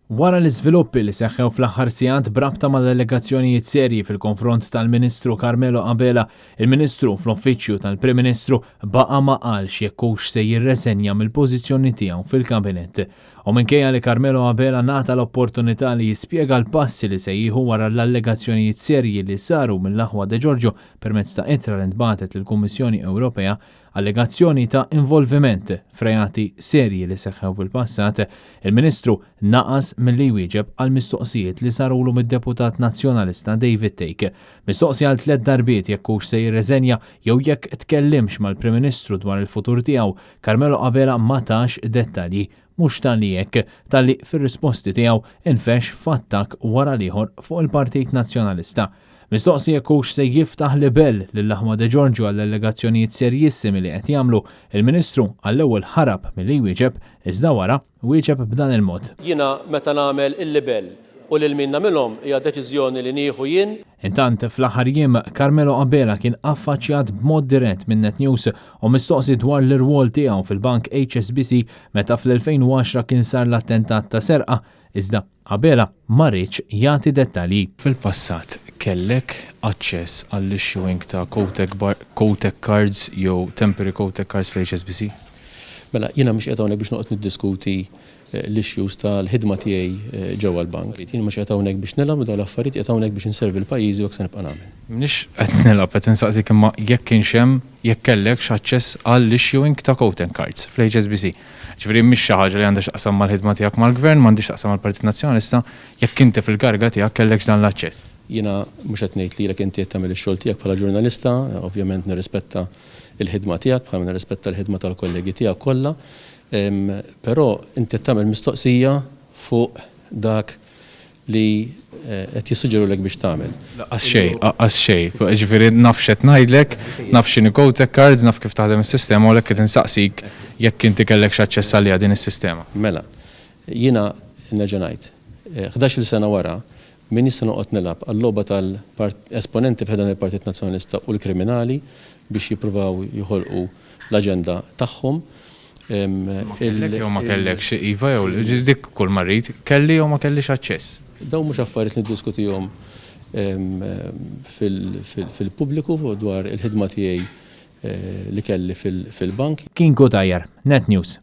Wara l-iżviluppi li seħħew fl-aħħar sigħat brabta mal-allegazzjonijiet serji fil-konfront tal-Ministru Carmelo Abela, il-Ministru fl-Uffiċċju tal-Prim Ministru baqa' ma qalx jekk hux se jirresenja mill-pożizzjoni tiegħu fil-Kabinett. U minkejja li Carmelo Abela nata l-opportunità li jispjega l-passi li se jieħu wara l-allegazzjonijiet serji li saru mill-Aħwa De Giorgio permezz ta' ittra li ntbagħtet lill-Kummissjoni Ewropea, allegazzjoni ta' involviment f'reati serji li seħħew fil-passat, il-Ministru naqas milli jwieġeb għal mistoqsijiet li sarulu mid-Deputat Nazzjonalista David Take. Mistoqsija għal 3 darbiet jekk hux se jirreżenja jew jekk tkellimx mal-Prim Ministru dwar il-futur tiegħu, Carmelo Abela ma tax dettalji. Mhux tal-li hekk, tal-li fir-risposti tiegħu infex f'attakk wara l-ieħor fuq il-Partit Nazzjonalista. Mistoqsija jekk hux se jiftaħ libel lill-Aħwa De Giorgio għall-allegazzjonijiet serjissimi li qed jagħmlu, il-Ministru għall-ewwel ħarab milli jwieġeb iżda wara wieġeb b'dan il-mod. Jiena meta nagħmel il-libel u lil min nagħmilhom hija deċiżjoni li nieħu jien. Intant fl-aħħar jiem Carmelo Abela kien affaċċjat b'mod dirett minn Net News u mistoqsi dwar l-irwol tiegħu fil-Bank HSBC meta fl-2010 kien sar l-attentat ta' serqa, iżda Abela ma rridx jagħti dettalji. Fil-passat kellek aċċess għall-issuing ta' Kotek cards jew temporary Kotek cards fl-HSBC? Mela jiena mhux qed hawnhekk biex noqgħod niddiskuti l-issues tal-ħidma tiegħi ġewwa l-bank. Jien mhux qed hawnhekk biex nilgħab dawn l-affarijiet qed hawnhekk biex inservi l-pajjiżi u se nibqa' nagħmel. Mhix qed nilgħab qed insaqsik imma jekk kienx hemm jekk kellekx aċċess għall-issuing ta' Kotek cards fl-HSBC. Ġifieri mhix xi ħaġa li għandha x'taqsam mal-ħidma tiegħek mal-Gvern, m'għandix taqsam mal-Partit Nazzjonalista, jekk inti fil-karga tiegħek kellekx dan l-aċċess. Jiena mhux qed ngħid lilek inti qed tagħmel ix-xogħol tiegħek bħala ġurnalista, ovvjament nirrispetta l-ħidma tiegħek bħalma nirrispetta l-ħidma tal-kollegi tiegħek kollha, però inti qed tagħmel mistoqsija fuq dak li qed jissuġġerulek biex tagħmel. Laqqas xejn, ġifieri naf x'qed ngħidlek, naf x'inhi Kotek cards, naf kif taħdem is-sistema u lek qed insaqsik jekk inti kellekx aċċess għaliha din is-sistema. Mela, jiena nerġa' ngħid, 11-il sena wara min jista' noqgħod nilgħab għall-logħba tal-esponenti f'dan il-Partit Nazzjonalista u l-kriminali biex jippruvaw joħolqu l-aġenda tagħhom. Kellek jew ma kellekx iva jew dik kull marrit kelli jew ma kellix aċċess. Dawn mhux affarijiet niddiskutihom fil-pubbliku dwar il-ħidma tiegħi li kelli fil-bank. Kien Tajjar, Net News.